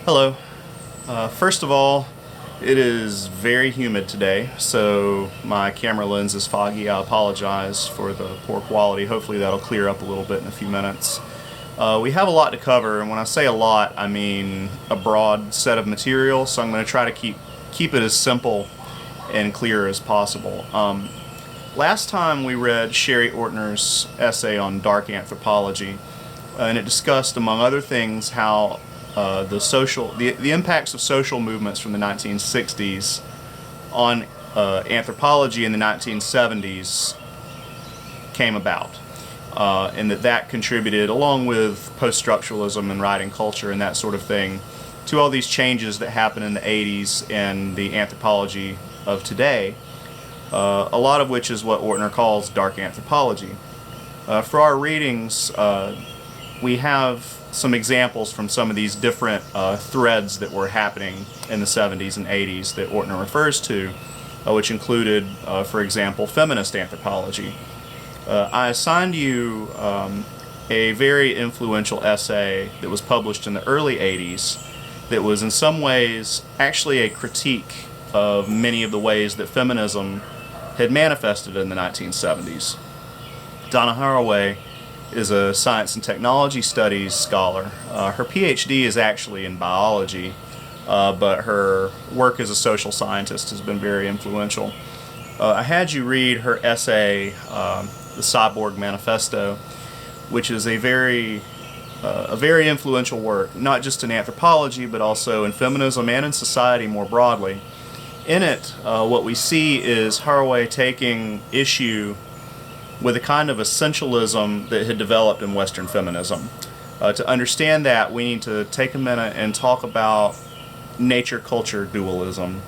Hello. First of all, it is very humid today, so my camera lens is foggy. I apologize for the poor quality. Hopefully that'll clear up a little bit in a few minutes. We have a lot to cover, and when I say a lot, I mean a broad set of material, so I'm going to try to keep it as simple and clear as possible. Last time we read Sherry Ortner's essay on dark anthropology, and it discussed, among other things, how the impacts of social movements from the 1960s on anthropology in the 1970s came about, and that contributed, along with post-structuralism and writing culture and that sort of thing, to all these changes that happened in the 80s and the anthropology of today, a lot of which is what Ortner calls dark anthropology. For our readings, we have some examples from some of these different threads that were happening in the 70s and 80s that Ortner refers to, which included, for example, feminist anthropology. I assigned you a very influential essay that was published in the early 80s that was in some ways actually a critique of many of the ways that feminism had manifested in the 1970s. Donna Haraway is a science and technology studies scholar. Her PhD is actually in biology, but her work as a social scientist has been very influential. I had you read her essay, The Cyborg Manifesto, which is a very influential work, not just in anthropology, but also in feminism and in society more broadly. In it, what we see is Haraway taking issue with a kind of essentialism that had developed in Western feminism. To understand that, we need to take a minute and talk about nature-culture dualism.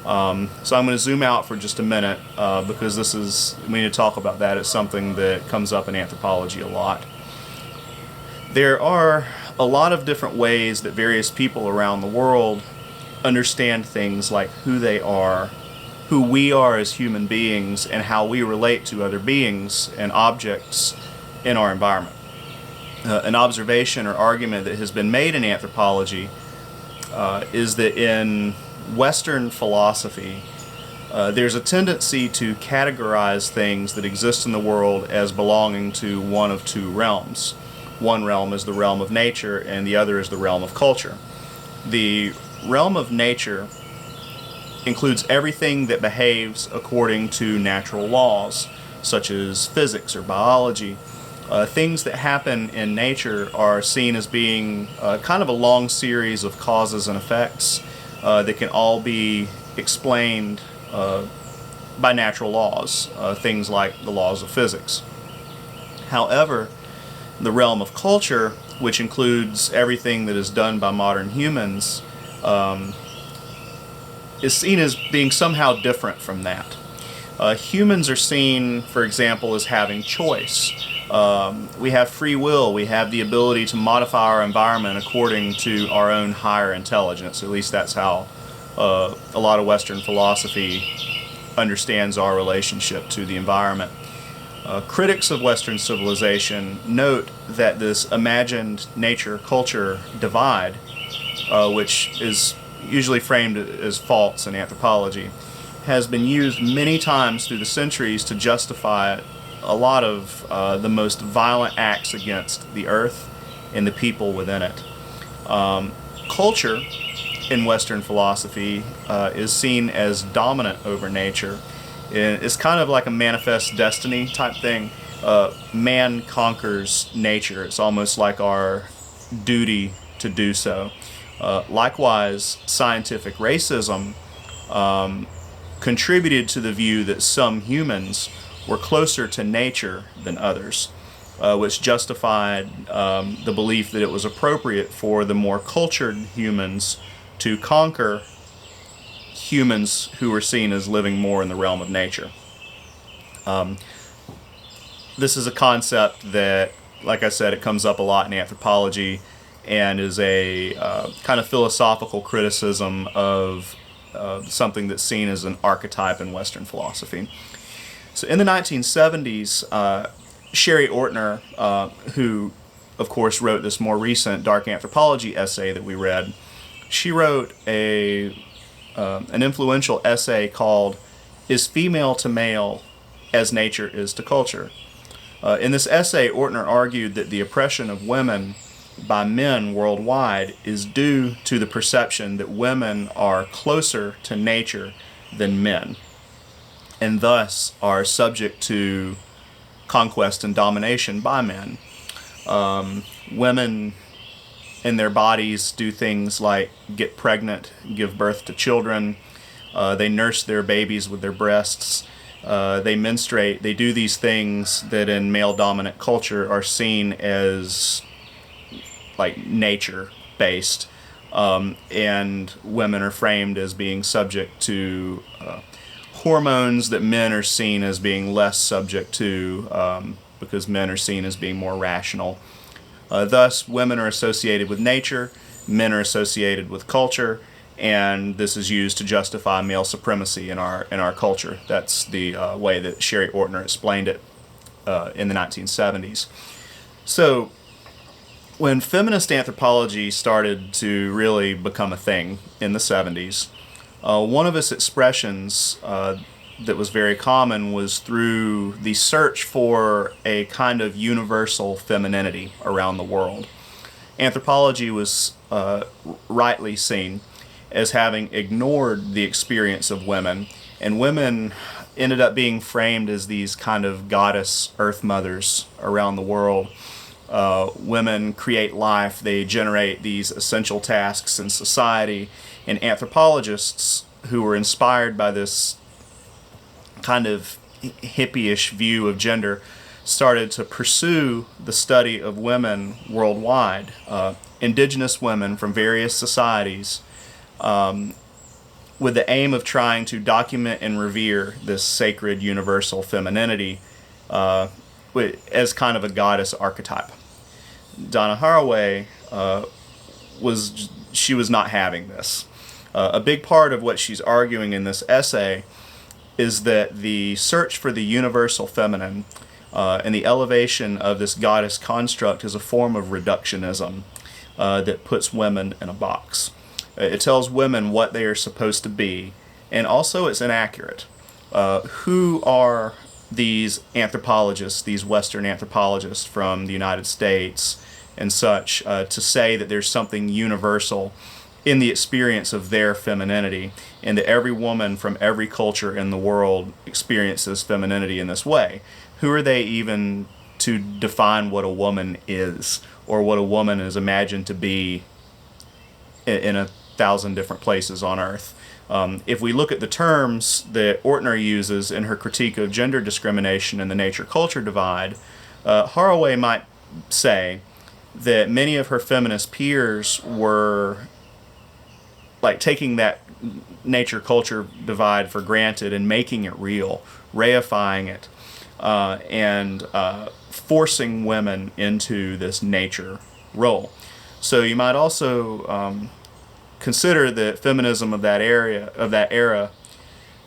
So I'm going to zoom out for just a minute because we need to talk about that. It's something that comes up in anthropology a lot. There are a lot of different ways that various people around the world understand things like who they are, who we are as human beings, and how we relate to other beings and objects in our environment. An observation or argument that has been made in anthropology is that in Western philosophy, there's a tendency to categorize things that exist in the world as belonging to one of two realms. One realm is the realm of nature, and the other is the realm of culture. The realm of nature includes everything that behaves according to natural laws, such as physics or biology. Things that happen in nature are seen as being kind of a long series of causes and effects that can all be explained by natural laws, things like the laws of physics. However, the realm of culture, which includes everything that is done by modern humans, is seen as being somehow different from that. Humans are seen, for example, as having choice. We have free will. We have the ability to modify our environment according to our own higher intelligence. At least that's how a lot of Western philosophy understands our relationship to the environment. Critics of Western civilization note that this imagined nature-culture divide, which is usually framed as false in anthropology, has been used many times through the centuries to justify a lot of the most violent acts against the earth and the people within it. Culture in Western philosophy is seen as dominant over nature. It's kind of like a manifest destiny type thing. Man conquers nature. It's almost like our duty to do so. Likewise, scientific racism contributed to the view that some humans were closer to nature than others, which justified the belief that it was appropriate for the more cultured humans to conquer humans who were seen as living more in the realm of nature. This is a concept that, like I said, it comes up a lot in anthropology and is a kind of philosophical criticism of something that's seen as an archetype in Western philosophy. So in the 1970s, Sherry Ortner, who of course wrote this more recent dark anthropology essay that we read, She wrote an influential essay called "Is Female to Male as Nature is to Culture?" In this essay, Ortner argued that the oppression of women by men worldwide is due to the perception that women are closer to nature than men, and thus are subject to conquest and domination by men. Women in their bodies do things like get pregnant, give birth to children, they nurse their babies with their breasts, they menstruate, they do these things that in male-dominant culture are seen as like nature-based, and women are framed as being subject to hormones that men are seen as being less subject to, because men are seen as being more rational. Thus, women are associated with nature, men are associated with culture, and this is used to justify male supremacy in our culture. That's the way that Sherry Ortner explained it in the 1970s. So, when feminist anthropology started to really become a thing in the 70s, one of its expressions that was very common was through the search for a kind of universal femininity around the world. Anthropology was rightly seen as having ignored the experience of women, and women ended up being framed as these kind of goddess earth mothers around the world. Women create life, they generate these essential tasks in society, and anthropologists who were inspired by this kind of hippie-ish view of gender started to pursue the study of women worldwide, indigenous women from various societies, with the aim of trying to document and revere this sacred universal femininity as kind of a goddess archetype. Donna Haraway was not having this. A big part of what she's arguing in this essay is that the search for the universal feminine and the elevation of this goddess construct is a form of reductionism that puts women in a box. It tells women what they are supposed to be, and also it's inaccurate. Who are these anthropologists, these Western anthropologists from the United States and such, to say that there's something universal in the experience of their femininity, and that every woman from every culture in the world experiences femininity in this way? Who are they even to define what a woman is, or what a woman is imagined to be in 1,000 different places on Earth? If we look at the terms that Ortner uses in her critique of gender discrimination and the nature-culture divide, Haraway might say that many of her feminist peers were like taking that nature-culture divide for granted and making it real, reifying it, and forcing women into this nature role. So you might also consider that feminism of that era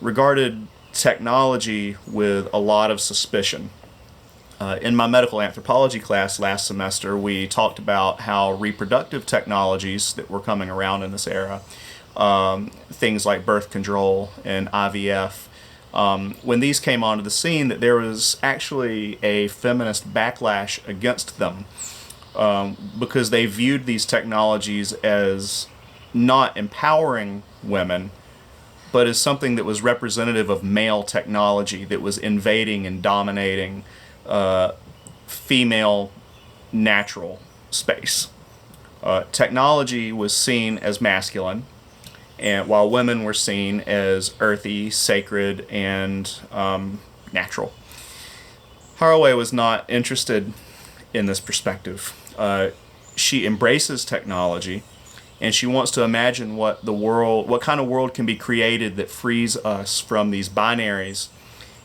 regarded technology with a lot of suspicion. In my medical anthropology class last semester, we talked about how reproductive technologies that were coming around in this era, things like birth control and IVF, when these came onto the scene, that there was actually a feminist backlash against them, because they viewed these technologies as not empowering women, but as something that was representative of male technology that was invading and dominating female natural space. Technology was seen as masculine, and while women were seen as earthy, sacred, and natural. Haraway was not interested in this perspective. She embraces technology, and she wants to imagine what kind of world can be created that frees us from these binaries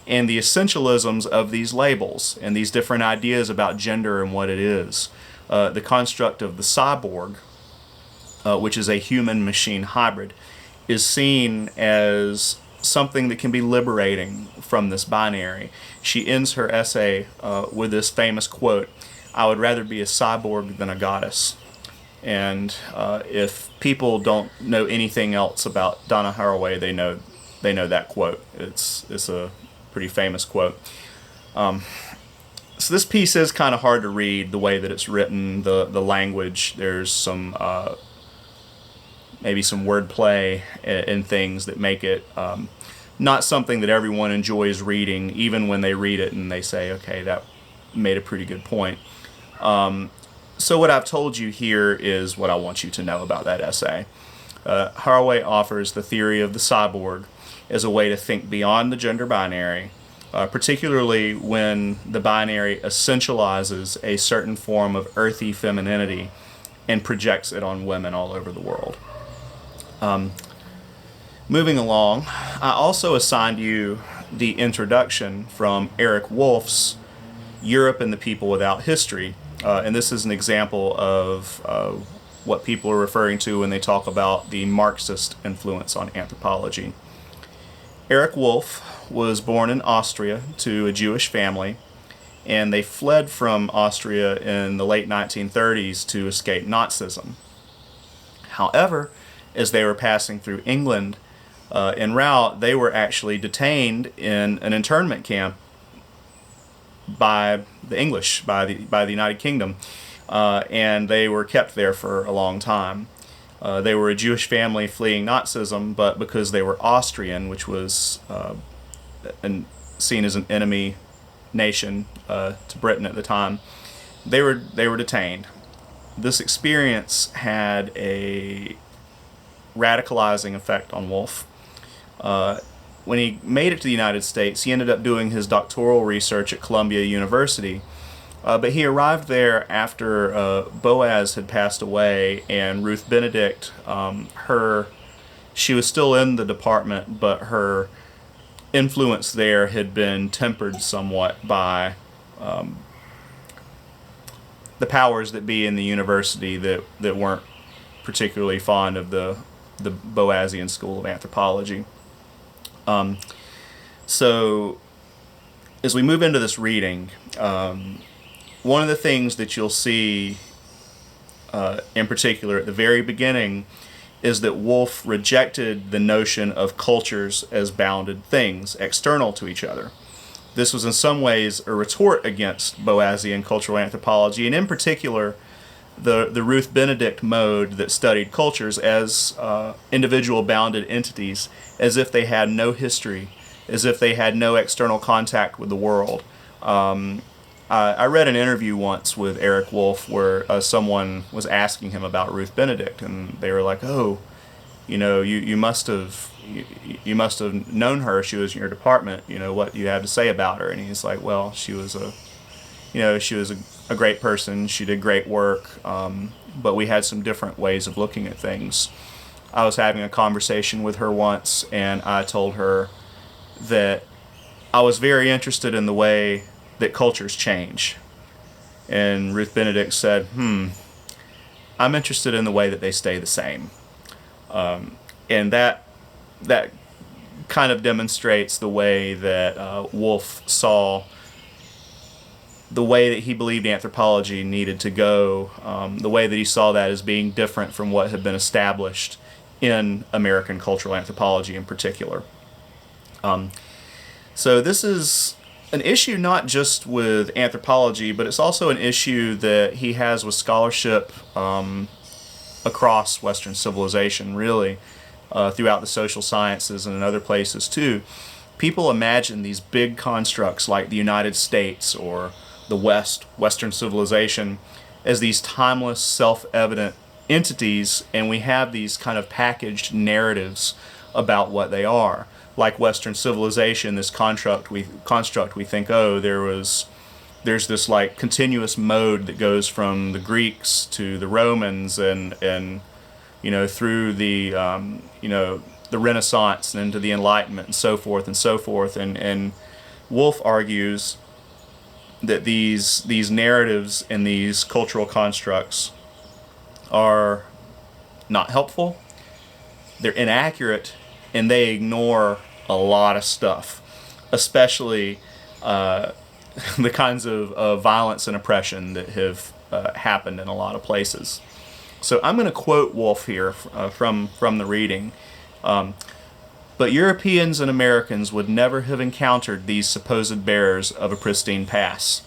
and the essentialisms of these labels and these different ideas about gender and what it is. The construct of the cyborg, which is a human-machine hybrid, is seen as something that can be liberating from this binary. She ends her essay with this famous quote, "I would rather be a cyborg than a goddess." And if people don't know anything else about Donna Haraway, they know that quote. It's a pretty famous quote. So this piece is kind of hard to read the way that it's written, the language. There's some maybe some wordplay and things that make it not something that everyone enjoys reading, even when they read it and they say, okay, that made a pretty good point. So what I've told you here is what I want you to know about that essay. Haraway offers the theory of the cyborg as a way to think beyond the gender binary, particularly when the binary essentializes a certain form of earthy femininity and projects it on women all over the world. Moving along, I also assigned you the introduction from Eric Wolf's Europe and the People Without History, and this is an example of what people are referring to when they talk about the Marxist influence on anthropology. Eric Wolf was born in Austria to a Jewish family, and they fled from Austria in the late 1930s to escape Nazism. However, as they were passing through England en route, they were actually detained in an internment camp by the English, by the United Kingdom, and they were kept there for a long time. They were a Jewish family fleeing Nazism, but because they were Austrian, which was seen as an enemy nation to Britain at the time, they were detained. This experience had a radicalizing effect on Wolf. When he made it to the United States, he ended up doing his doctoral research at Columbia University. But he arrived there after Boaz had passed away, and Ruth Benedict, she was still in the department, but her influence there had been tempered somewhat by the powers that be in the university that weren't particularly fond of the Boasian school of anthropology. So as we move into this reading, one of the things that you'll see in particular at the very beginning is that Wolf rejected the notion of cultures as bounded things, external to each other. This was in some ways a retort against Boasian cultural anthropology, and in particular the Ruth Benedict mode that studied cultures as individual bounded entities, as if they had no history, as if they had no external contact with the world. I read an interview once with Eric Wolf where someone was asking him about Ruth Benedict, and they were like, "Oh, you must have known her. She was in your department. What you have to say about her?" And he's like, "Well, she was a great person. She did great work, but we had some different ways of looking at things." I was having a conversation with her once, and I told her that I was very interested in the way that cultures change. And Ruth Benedict said, I'm interested in the way that they stay the same. And that kind of demonstrates the way that Wolf saw the way that he believed anthropology needed to go, the way that he saw that as being different from what had been established in American cultural anthropology in particular. So this is an issue not just with anthropology, but it's also an issue that he has with scholarship across Western civilization, really, throughout the social sciences and in other places too. People imagine these big constructs like the United States or the West, Western civilization, as these timeless, self-evident entities, and we have these kind of packaged narratives about what they are. Like Western civilization, this construct we think, oh, there's this like continuous mode that goes from the Greeks to the Romans and through the the Renaissance and into the Enlightenment and so forth and so forth. And Wolf argues that these narratives and these cultural constructs are not helpful, they're inaccurate, and they ignore a lot of stuff, especially the kinds of violence and oppression that have happened in a lot of places. So I'm going to quote Wolff here from the reading. But Europeans and Americans would never have encountered these supposed bearers of a pristine past.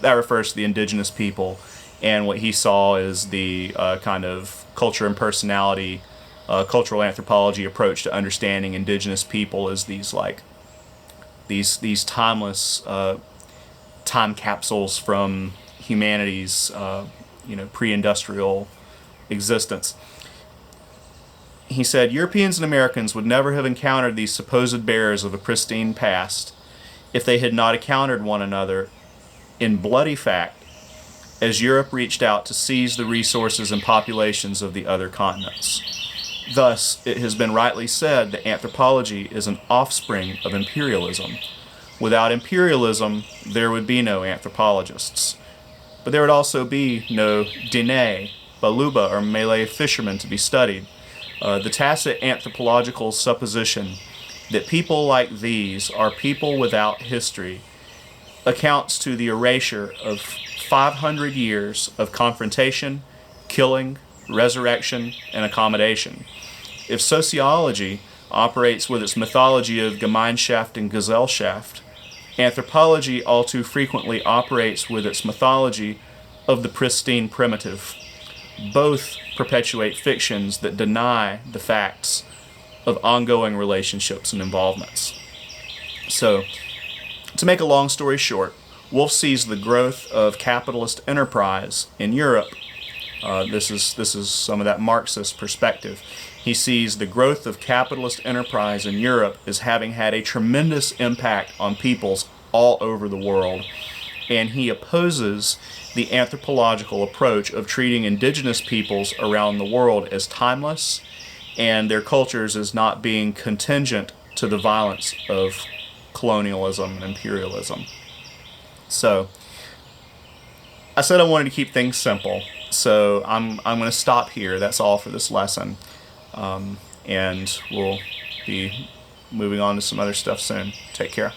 That refers to the indigenous people, and what he saw is the kind of culture and personality, cultural anthropology approach to understanding indigenous people as these timeless time capsules from humanity's pre-industrial existence. He said, Europeans and Americans would never have encountered these supposed bearers of a pristine past if they had not encountered one another in bloody fact as Europe reached out to seize the resources and populations of the other continents. Thus, it has been rightly said that anthropology is an offspring of imperialism. Without imperialism, there would be no anthropologists. But there would also be no Diné, Baluba, or Malay fishermen to be studied. The tacit anthropological supposition that people like these are people without history accounts to the erasure of 500 years of confrontation, killing, resurrection, and accommodation. If sociology operates with its mythology of Gemeinschaft and Gesellschaft, anthropology all too frequently operates with its mythology of the pristine primitive. Both perpetuate fictions that deny the facts of ongoing relationships and involvements. So, to make a long story short, Wolff sees the growth of capitalist enterprise in Europe. This is some of that Marxist perspective. He sees the growth of capitalist enterprise in Europe as having had a tremendous impact on peoples all over the world, and he opposes the anthropological approach of treating indigenous peoples around the world as timeless and their cultures as not being contingent to the violence of colonialism and imperialism. So, I said I wanted to keep things simple, so I'm going to stop here. That's all for this lesson, and we'll be moving on to some other stuff soon. Take care.